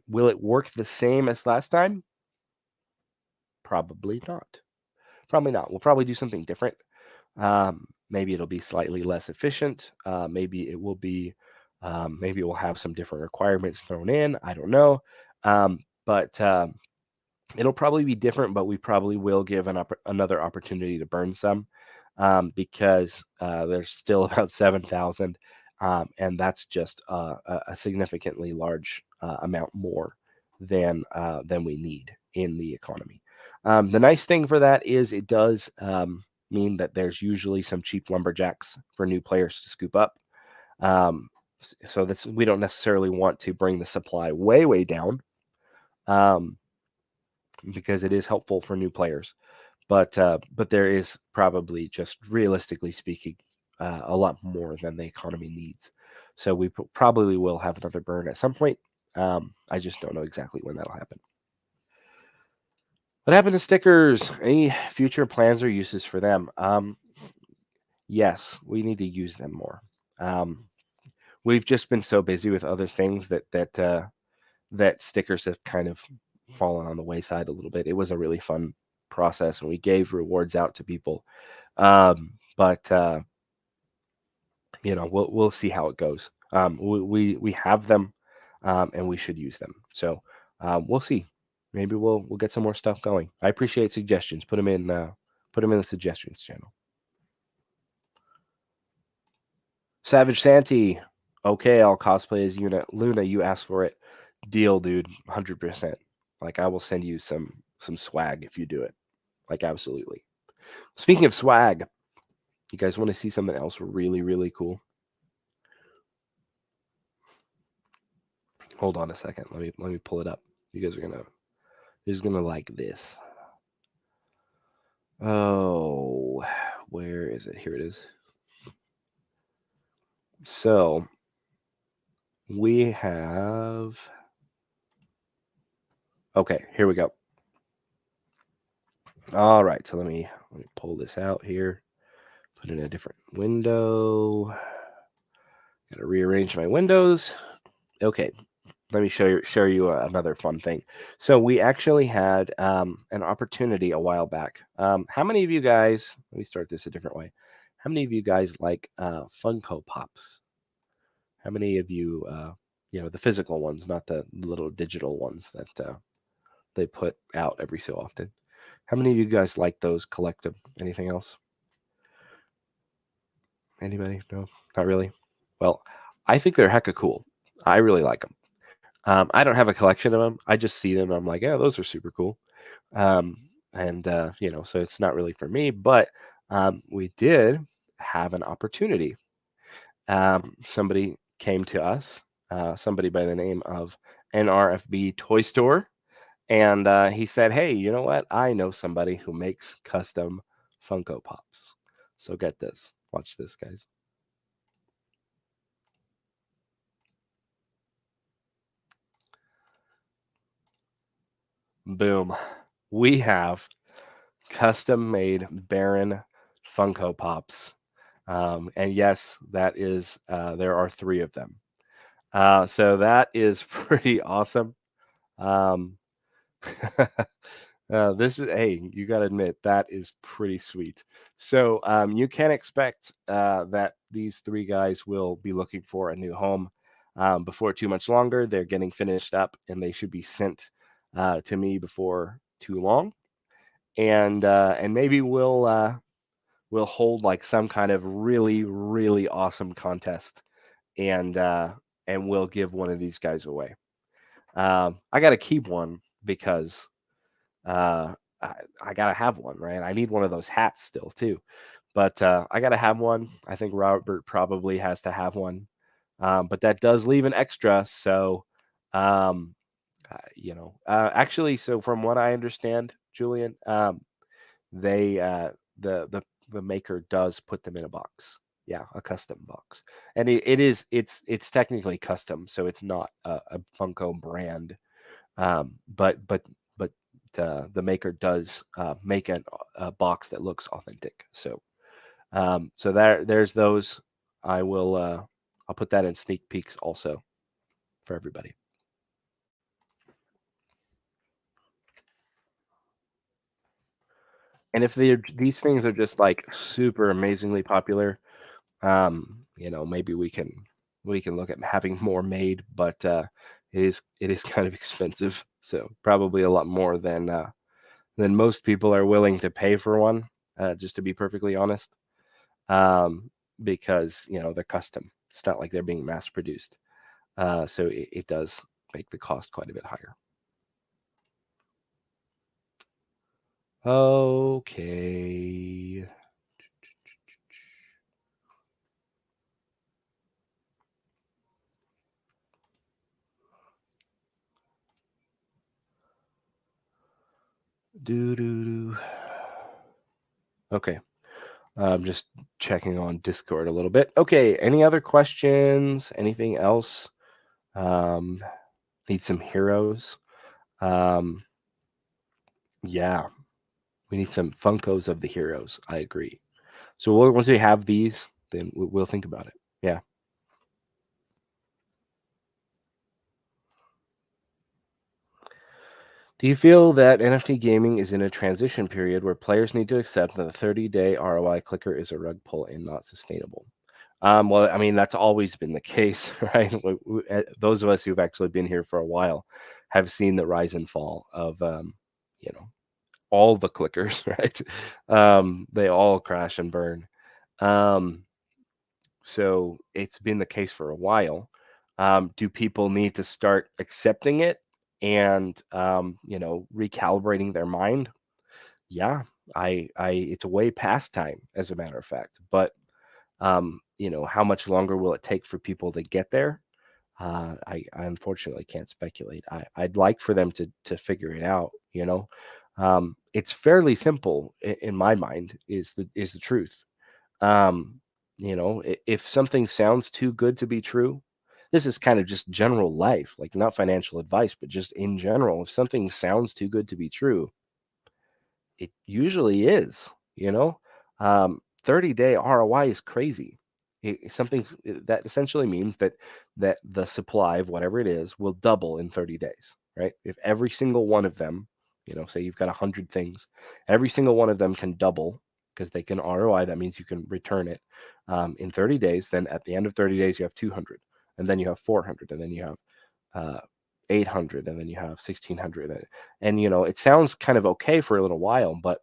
Will it work the same as last time? Probably not. Probably not. We'll probably do something different. Maybe it'll be slightly less efficient. Maybe it will be. Maybe we'll have some different requirements thrown in. I don't know. But it'll probably be different, but we probably will give another opportunity to burn some, because there's still about 7,000, and that's just a significantly large amount more than we need in the economy. The nice thing for that is it does mean that there's usually some cheap lumberjacks for new players to scoop up. So that's, we don't necessarily want to bring the supply way down. Because it is helpful for new players, but there is probably, just realistically speaking, a lot more than the economy needs. So we probably will have another burn at some point. I just don't know exactly when that'll happen. What happened to stickers? Any future plans or uses for them? Yes, we need to use them more. We've just been so busy with other things that stickers have kind of fallen on the wayside a little bit. It was a really fun process, and we gave rewards out to people. But we'll see how it goes. We have them, and we should use them. So we'll see. Maybe we'll get some more stuff going. I appreciate suggestions. Put them in the suggestions channel. Savage Santy. Okay, I'll cosplay as Luna. You asked for it. Deal, dude. 100%. Like, I will send you some swag if you do it. Like, absolutely. Speaking of swag, you guys want to see something else really cool? Hold on a second. Let me pull it up. You guys are gonna like this. Oh, where is it? Here it is. So we have. Okay, here we go. All right, so let me pull this out here. Put it in a different window. Got to rearrange my windows. Okay, let me show you another fun thing. So we actually had an opportunity a while back. How many of you guys? Let me start this a different way. How many of you guys like Funko Pops? How many of you, the physical ones, not the little digital ones that they put out every so often? How many of you guys like those? Collect them? Anything else? Anybody? No, not really. Well, I think they're hecka cool. I really like them. I don't have a collection of them. I just see them. I'm like, yeah, those are super cool. So it's not really for me, but we did have an opportunity. Somebody came to us, somebody by the name of NRFB Toy Store, and he said, hey, you know what? I know somebody who makes custom Funko Pops. So get this. Watch this, guys. Boom. We have custom-made Baron Funko Pops. And yes, that is, there are 3 of them. So that is pretty awesome. Hey, you got to admit, that is pretty sweet. So you can expect that these 3 guys will be looking for a new home before too much longer. They're getting finished up, and they should be sent to me before too long. And maybe we'll hold like some kind of really awesome contest, and we'll give one of these guys away. I got to keep one because I gotta have one, right? I need one of those hats still too, but I gotta have one. I think Robert probably has to have one, but that does leave an extra. So, actually, so from what I understand, Julian, they the maker does put them in a box. Yeah, a custom box, and it's technically custom, so it's not a Funko brand. But the maker does make a box that looks authentic. So there's those. I'll put that in sneak peeks also for everybody. And if these things are just like super amazingly popular, maybe we can look at having more made, but it is kind of expensive, so probably a lot more than most people are willing to pay for one. Just to be perfectly honest, because they're custom. It's not like they're being mass produced, so it does make the cost quite a bit higher. Okay. Okay. I'm just checking on Discord a little bit. Okay, any other questions? Anything else? Need some heroes. Yeah, we need some Funkos of the heroes. I agree. So once we have these, then we'll think about it. Yeah. Do you feel that NFT gaming is in a transition period where players need to accept that the 30-day ROI clicker is a rug pull and not sustainable? Well, I mean, that's always been the case, right? Those of us who've actually been here for a while have seen the rise and fall of, all the clickers, right? They all crash and burn. So it's been the case for a while. Do people need to start accepting it and, recalibrating their mind? Yeah, it's way past time, as a matter of fact. But how much longer will it take for people to get there? I unfortunately can't speculate. I'd like for them to figure it out. It's fairly simple in my mind. Is the truth. Um, if something sounds too good to be true, this is kind of just general life, like not financial advice, but just in general. If something sounds too good to be true, it usually is, 30-day ROI is crazy. Something that essentially means that the supply of whatever it is will double in 30 days, right? If every single one of them, say you've got 100 things, every single one of them can double because they can ROI, that means you can return it in 30 days. Then at the end of 30 days, you have 200, and then you have 400, and then you have 800, and then you have 1600. And it sounds kind of okay for a little while, but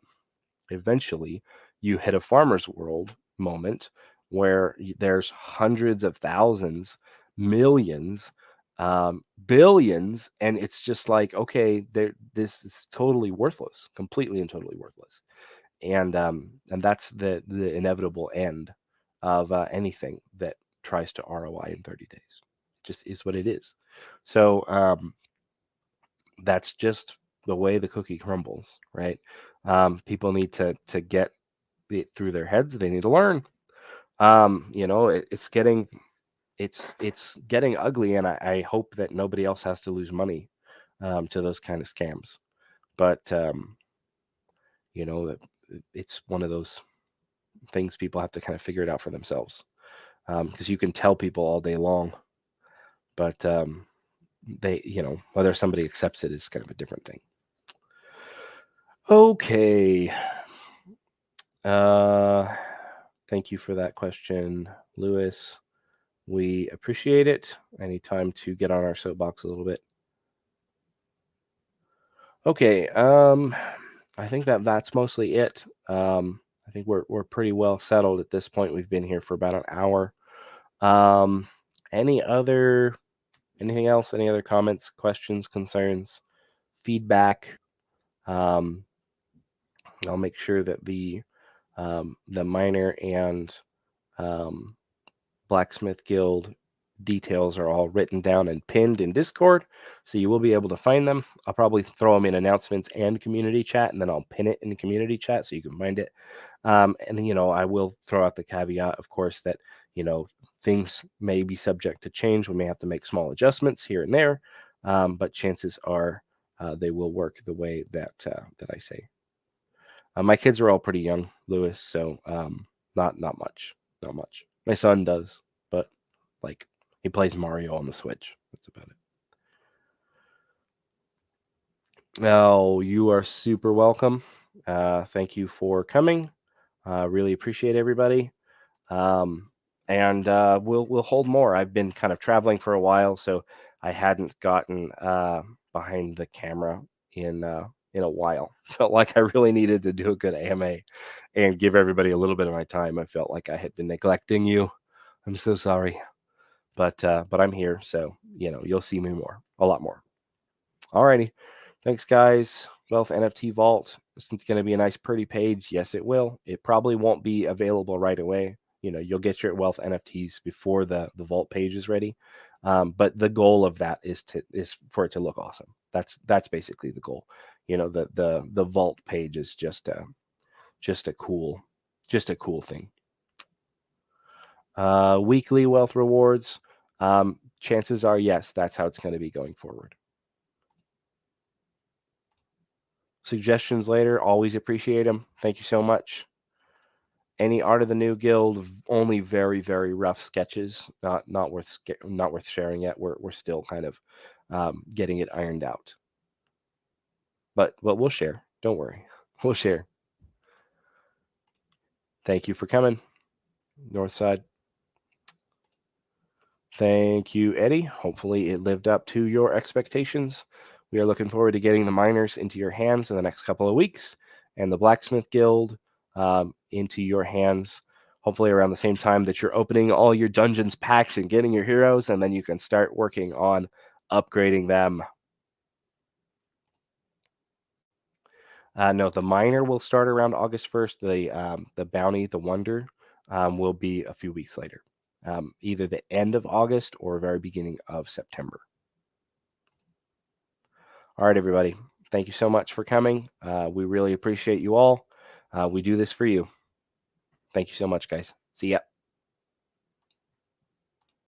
eventually you hit a farmer's world moment where there's hundreds of thousands, millions, billions, and it's just like, okay, this is totally worthless, completely and totally worthless. And that's the inevitable end of anything that tries to ROI in 30 days. Just is what it is. So that's just the way the cookie crumbles, right? People need to get it through their heads. They need to learn. It's getting ugly, and I hope that nobody else has to lose money to those kind of scams. But it's one of those things people have to kind of figure it out for themselves, because you can tell people all day long, but they, whether somebody accepts it is kind of a different thing. Okay. Thank you for that question, Lewis. We appreciate it. Any time to get on our soapbox a little bit. Okay. I think that's mostly it. I think we're pretty well settled at this point. We've been here for about an hour. Anything else? Any other comments, questions, concerns, feedback? I'll make sure that the miner and Blacksmith Guild details are all written down and pinned in Discord, so you will be able to find them. I'll probably throw them in announcements and community chat, and then I'll pin it in the community chat so you can find it. And I will throw out the caveat, of course, that things may be subject to change. We may have to make small adjustments here and there, but chances are they will work the way that I say. My kids are all pretty young, Lewis, so not much, not much. My son does, but like he plays Mario on the Switch. That's about it. Oh, you are super welcome. Thank you for coming. Really appreciate everybody. And we'll hold more. I've been kind of traveling for a while, so I hadn't gotten behind the camera in a while. Felt like I really needed to do a good AMA and give everybody a little bit of my time. I felt like I had been neglecting you. I'm so sorry, but I'm here, so you'll see me more, a lot more. Alrighty, thanks guys. Wealth NFT Vault. It's going to be a nice, pretty page. Yes, it will. It probably won't be available right away. You'll get your Wealth NFTs before the Vault page is ready. But the goal of that is for it to look awesome. That's basically the goal. The Vault page is just a cool thing. Weekly wealth rewards. Chances are, yes, that's how it's going to be going forward. Suggestions later, always appreciate them. Thank you so much. Any Art of the New Guild, only very, very rough sketches, not worth sharing yet. We're still kind of getting it ironed out. But we'll share. Don't worry. We'll share. Thank you for coming. Northside. Thank you, Eddie. Hopefully it lived up to your expectations. We are looking forward to getting the miners into your hands in the next couple of weeks, and the Blacksmith Guild into your hands, hopefully around the same time that you're opening all your dungeons packs and getting your heroes, and then you can start working on upgrading them. No, the miner will start around August 1st. The bounty, the wonder, will be a few weeks later, either the end of August or very beginning of September. All right, everybody. Thank you so much for coming. We really appreciate you all. We do this for you. Thank you so much, guys. See ya.